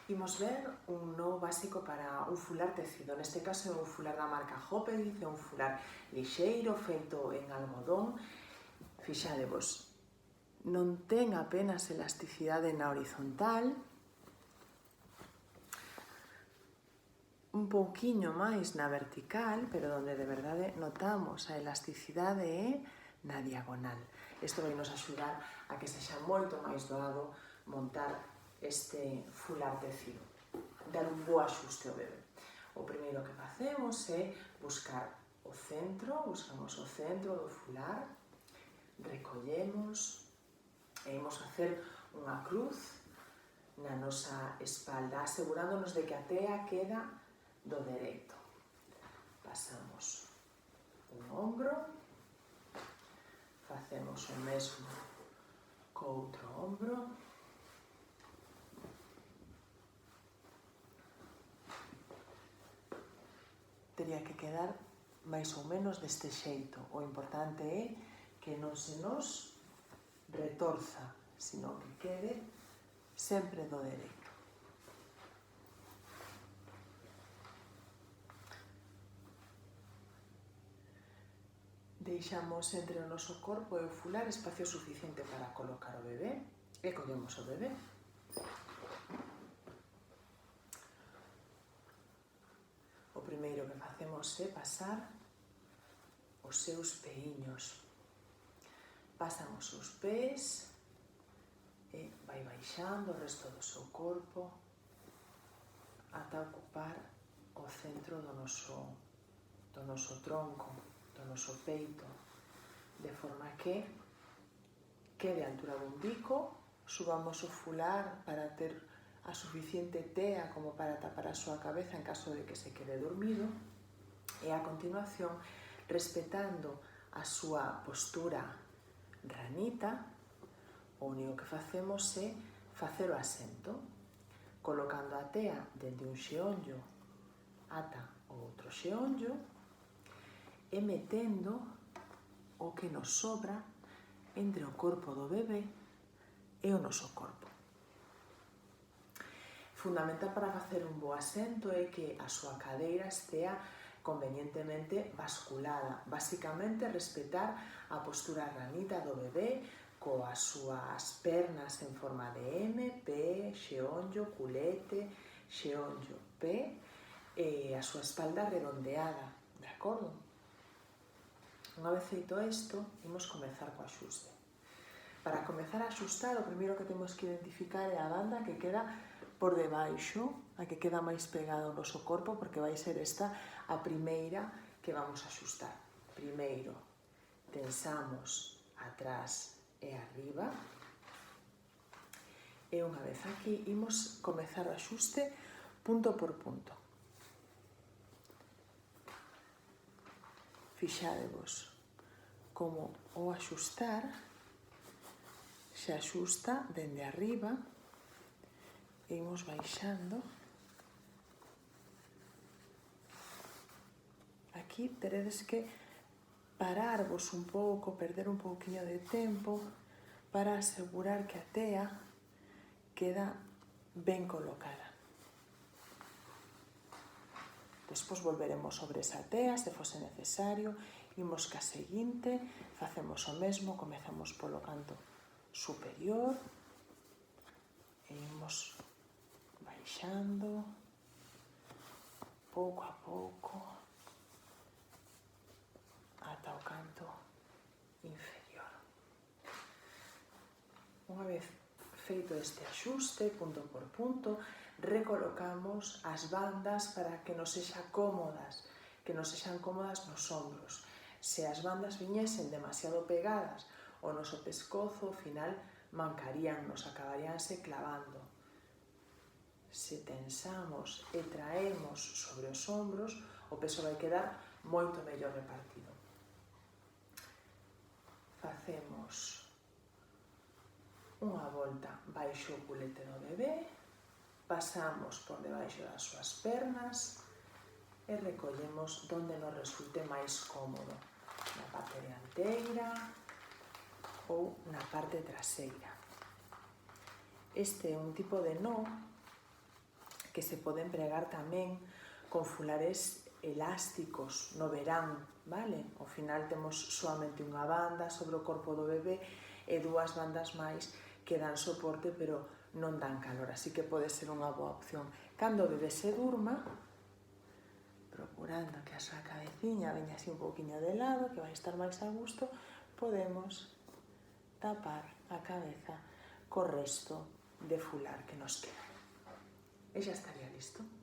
Imos ver un nó básico para un fular tecido. Neste caso é un fular da marca Hopedith, é un fular lixeiro, feito en algodón. Fixadevos, non ten apenas elasticidade na horizontal, un pouquiño máis na vertical, pero onde de verdade notamos a elasticidade é na diagonal. Isto vai nos axudar a que sexa moito máis doado montar este fular tecido, dar un bo axuste ao bebé. O primeiro que facemos é buscamos o centro do fular, recollemos e imos facer unha cruz na nosa espalda, asegurándonos de que a tea queda do dereito. Pasamos un ombro, facemos o mesmo co outro ombro, teria que quedar máis ou menos deste xeito. O importante é que non se nos retorza, sino que quede sempre do dereito. Deixamos entre o noso corpo e o fular espacio suficiente para colocar o bebé e collemos o bebé. O primeiro que facemos é pasar os seus peiños. Pasan os seus pés e vai baixando o resto do seu corpo ata ocupar o centro do noso tronco, do noso peito, de forma que quede a altura do umbigo, subamos o fular para ter a suficiente tea como para tapar a súa cabeza en caso de que se quede dormido e a continuación, respetando a súa postura ranita, o único que facemos é facer o asento, colocando a tea dende un xeonllo ata o outro xeonllo e metendo o que nos sobra entre o corpo do bebé e o noso corpo. Fundamental para facer un bo asento é que a súa cadeira estea convenientemente basculada. Basicamente, respetar a postura ranita do bebé coas súas pernas en forma de M, P, xeonllo, culete, xeonllo, P e a súa espalda redondeada, de acordo? Unha vez feito isto, imos comezar co axuste. Para comezar a axustar, o primeiro que temos que identificar é a banda que queda por debaixo, a que queda máis pegada ao noso corpo, porque vai ser esta a primeira que vamos a axustar. Primeiro, tensamos atrás e arriba, e unha vez aquí, imos comezar o axuste punto por punto. Fixadevos como o axustar se axusta dende arriba e imos baixando. Aquí teredes que pararvos un pouco, perder un pouquiño de tempo para asegurar que a tea queda ben colocada. Despois volveremos sobre esa tea, se fose necesario, imos ca seguinte, facemos o mesmo, comezamos polo canto superior e imos baixando pouco a pouco ata o canto inferior. Unha vez feito este axuste, punto por punto, recolocamos as bandas para que nos sexan cómodas nos ombros. Se as bandas viñesen demasiado pegadas ao noso pescozo, ao final mancaríannos, acabaríanse clavando. Se tensamos e traemos sobre os ombros, o peso vai quedar moito mellor repartido. Facemos unha volta baixo o culete do bebé, pasamos por debaixo das súas pernas e recollemos donde nos resulte máis cómodo, na parte dianteira ou na parte traseira. Este é un tipo de nó que se poden pregar tamén con fulares elásticos no verán, vale? Ao final temos soamente unha banda sobre o corpo do bebé e 2 bandas máis que dan soporte, pero non dan calor, así que pode ser unha boa opción. Cando o bebé se durma, procurando que a súa cabeciña veña así un pouquiño de lado, que vai estar máis a gusto, podemos tapar a cabeza co resto de fular que nos queda. E xa estaría listo.